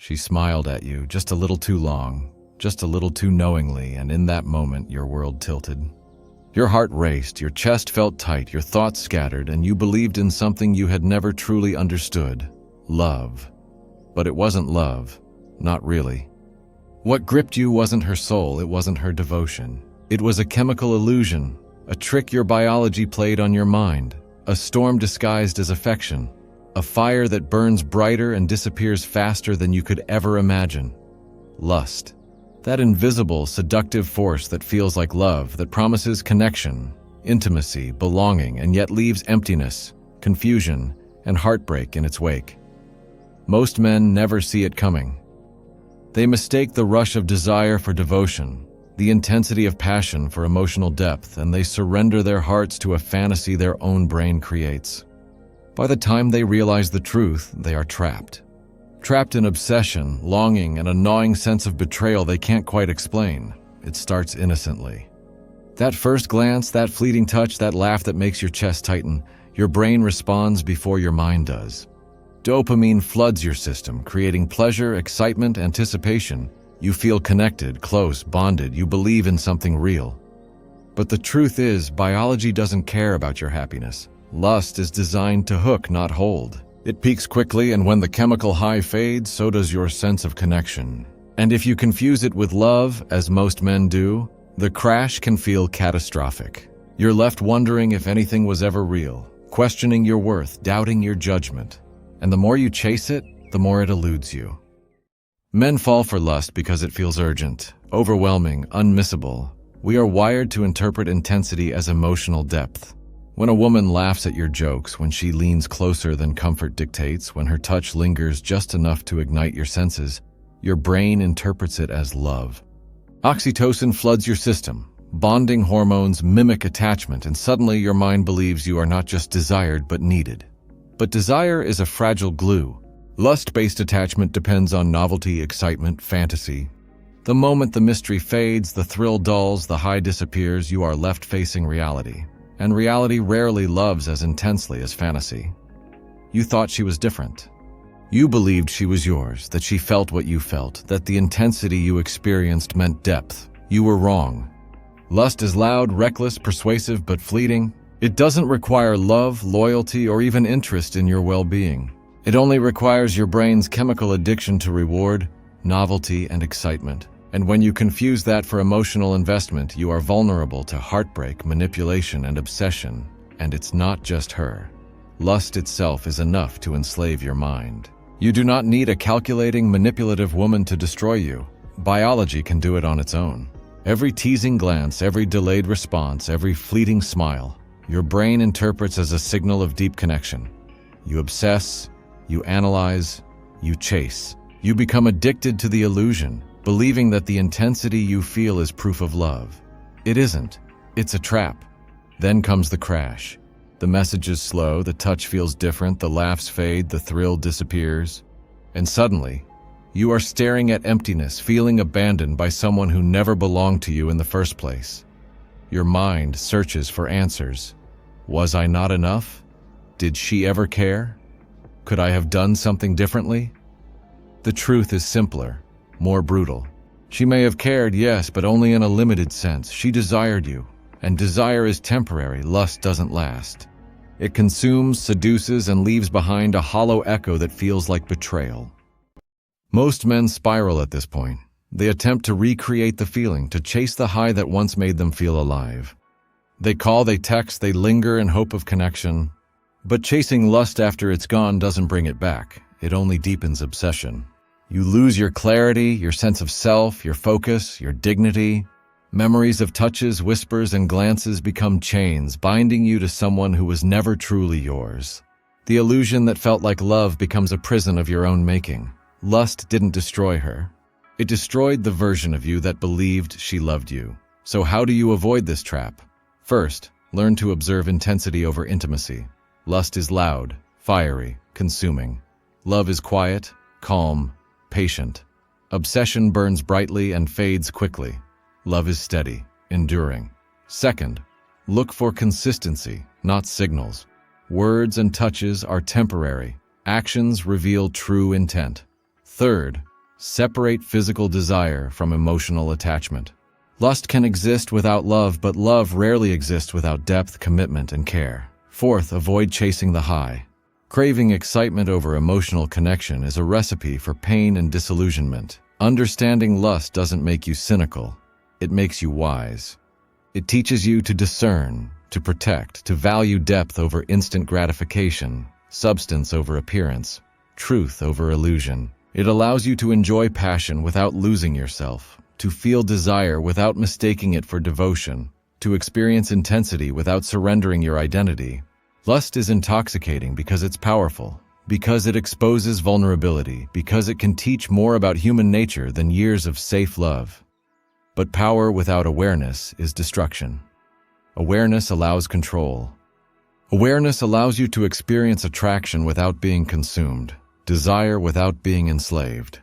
She smiled at you just a little too long, just a little too knowingly, and in that moment your world tilted. Your heart raced, your chest felt tight, your thoughts scattered, and you believed in something you had never truly understood: love. But it wasn't love. Not really. What gripped you wasn't her soul, it wasn't her devotion. It was a chemical illusion, a trick your biology played on your mind, a storm disguised as affection, a fire that burns brighter and disappears faster than you could ever imagine. Lust. That invisible, seductive force that feels like love, that promises connection, intimacy, belonging, and yet leaves emptiness, confusion, and heartbreak in its wake. Most men never see it coming. They mistake the rush of desire for devotion, the intensity of passion for emotional depth, and they surrender their hearts to a fantasy their own brain creates. By the time they realize the truth, they are trapped. Trapped in obsession, longing, and a gnawing sense of betrayal they can't quite explain. It starts innocently. That first glance, that fleeting touch, that laugh that makes your chest tighten, your brain responds before your mind does. Dopamine floods your system, creating pleasure, excitement, anticipation. You feel connected, close, bonded. You believe in something real. But the truth is, biology doesn't care about your happiness. Lust is designed to hook, not hold. It peaks quickly, and when the chemical high fades, so does your sense of connection. And if you confuse it with love, as most men do, the crash can feel catastrophic. You're left wondering if anything was ever real, questioning your worth, doubting your judgment. And the more you chase it, the more it eludes you. Men fall for lust because it feels urgent, overwhelming, unmissable. We are wired to interpret intensity as emotional depth. When a woman laughs at your jokes, when she leans closer than comfort dictates, when her touch lingers just enough to ignite your senses, your brain interprets it as love. Oxytocin floods your system. Bonding hormones mimic attachment, and suddenly your mind believes you are not just desired but needed. But desire is a fragile glue. Lust-based attachment depends on novelty, excitement, fantasy. The moment the mystery fades, the thrill dulls, the high disappears, you are left facing reality. And reality rarely loves as intensely as fantasy. You thought she was different. You believed she was yours, that she felt what you felt, that the intensity you experienced meant depth. You were wrong. Lust is loud, reckless, persuasive, but fleeting. It doesn't require love, loyalty, or even interest in your well-being. It only requires your brain's chemical addiction to reward, novelty, and excitement. And when you confuse that for emotional investment, you are vulnerable to heartbreak, manipulation, and obsession. And it's not just her. Lust itself is enough to enslave your mind. You do not need a calculating, manipulative woman to destroy you. Biology can do it on its own. Every teasing glance, every delayed response, every fleeting smile, your brain interprets as a signal of deep connection. You obsess, you analyze, you chase. You become addicted to the illusion, believing that the intensity you feel is proof of love. It isn't. It's a trap. Then comes the crash. The message is slow, the touch feels different, the laughs fade, the thrill disappears. And suddenly, you are staring at emptiness, feeling abandoned by someone who never belonged to you in the first place. Your mind searches for answers. Was I not enough? Did she ever care? Could I have done something differently? The truth is simpler, more brutal. She may have cared, yes, but only in a limited sense. She desired you, and desire is temporary. Lust doesn't last. It consumes, seduces, and leaves behind a hollow echo that feels like betrayal. Most men spiral at this point. They attempt to recreate the feeling, to chase the high that once made them feel alive. They call, they text, they linger in hope of connection. But chasing lust after it's gone doesn't bring it back. It only deepens obsession. You lose your clarity, your sense of self, your focus, your dignity. Memories of touches, whispers, and glances become chains, binding you to someone who was never truly yours. The illusion that felt like love becomes a prison of your own making. Lust didn't destroy her. It destroyed the version of you that believed she loved you. So how do you avoid this trap? First, learn to observe intensity over intimacy. Lust is loud, fiery, consuming. Love is quiet, calm, patient. Obsession burns brightly and fades quickly. Love is steady, enduring. Second, look for consistency, not signals. Words and touches are temporary. Actions reveal true intent. Third, Separate physical desire from emotional attachment. Lust can exist without love, but love rarely exists without depth, commitment, and care. Fourth, avoid chasing the high. Craving excitement over emotional connection is a recipe for pain and disillusionment. Understanding lust doesn't make you cynical. It makes you wise. It teaches you to discern, to protect, to value depth over instant gratification, substance over appearance, truth over illusion. It allows you to enjoy passion without losing yourself, to feel desire without mistaking it for devotion, to experience intensity without surrendering your identity. Lust is intoxicating because it's powerful, because it exposes vulnerability, because it can teach more about human nature than years of safe love. But power without awareness is destruction. Awareness allows control. Awareness allows you to experience attraction without being consumed, desire without being enslaved.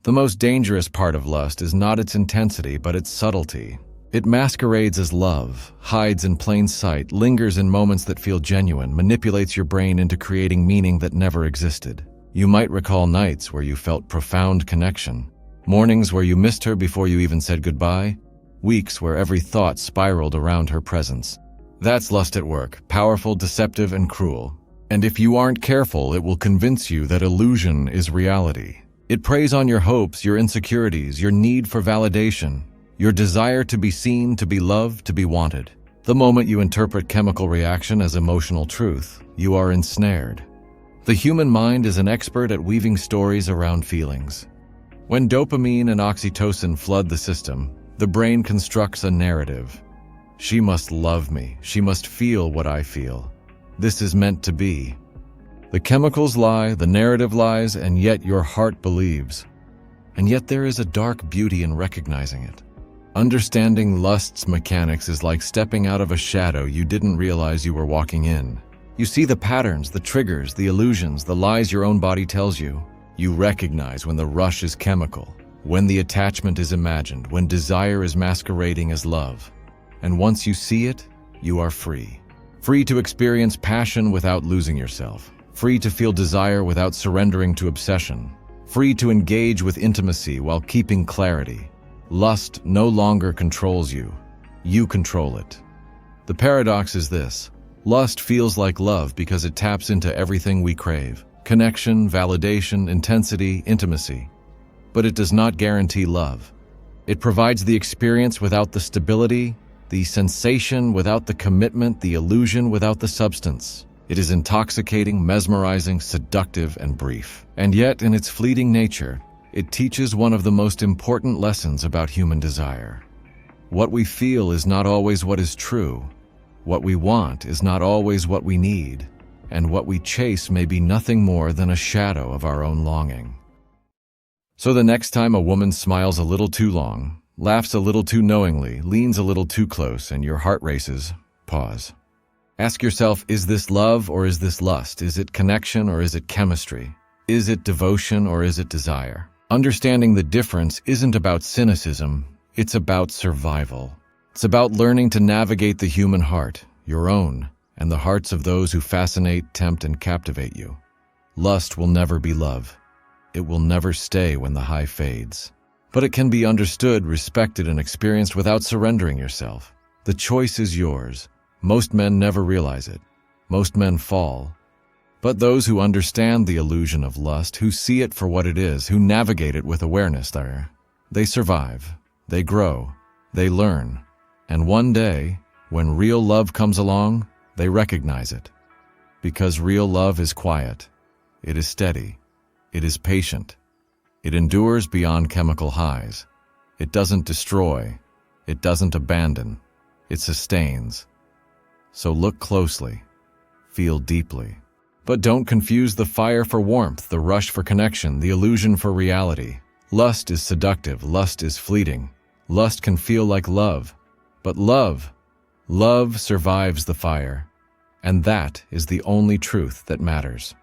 The most dangerous part of lust is not its intensity, but its subtlety. It masquerades as love, hides in plain sight, lingers in moments that feel genuine, manipulates your brain into creating meaning that never existed. You might recall nights where you felt profound connection, mornings where you missed her before you even said goodbye, weeks where every thought spiraled around her presence. That's lust at work, powerful, deceptive, and cruel. And if you aren't careful, it will convince you that illusion is reality. It preys on your hopes, your insecurities, your need for validation, your desire to be seen, to be loved, to be wanted. The moment you interpret chemical reaction as emotional truth, you are ensnared. The human mind is an expert at weaving stories around feelings. When dopamine and oxytocin flood the system, the brain constructs a narrative. She must love me. She must feel what I feel. This is meant to be. The chemicals lie, the narrative lies, and yet your heart believes. And yet there is a dark beauty in recognizing it. Understanding lust's mechanics is like stepping out of a shadow you didn't realize you were walking in. You see the patterns, the triggers, the illusions, the lies your own body tells you. You recognize when the rush is chemical, when the attachment is imagined, when desire is masquerading as love. And once you see it, you are free. Free to experience passion without losing yourself. Free to feel desire without surrendering to obsession. Free to engage with intimacy while keeping clarity. Lust no longer controls you. You control it. The paradox is this. Lust feels like love because it taps into everything we crave. Connection, validation, intensity, intimacy. But it does not guarantee love. It provides the experience without the stability, the sensation without the commitment, the illusion without the substance. It is intoxicating, mesmerizing, seductive, and brief. And yet, in its fleeting nature, it teaches one of the most important lessons about human desire. What we feel is not always what is true. What we want is not always what we need. And what we chase may be nothing more than a shadow of our own longing. So the next time a woman smiles a little too long, laughs a little too knowingly, leans a little too close, and your heart races, pause. Ask yourself, is this love or is this lust? Is it connection or is it chemistry? Is it devotion or is it desire? Understanding the difference isn't about cynicism, it's about survival. It's about learning to navigate the human heart, your own, and the hearts of those who fascinate, tempt, and captivate you. Lust will never be love. It will never stay when the high fades. But it can be understood, respected, and experienced without surrendering yourself. The choice is yours. Most men never realize it. Most men fall. But those who understand the illusion of lust, who see it for what it is, who navigate it with awareness, they survive, they grow, they learn. And one day, when real love comes along, they recognize it. Because real love is quiet, it is steady, it is patient, it endures beyond chemical highs. It doesn't destroy, it doesn't abandon, it sustains. So look closely, feel deeply. But don't confuse the fire for warmth, the rush for connection, the illusion for reality. Lust is seductive, lust is fleeting. Lust can feel like love. But love survives the fire. And that is the only truth that matters.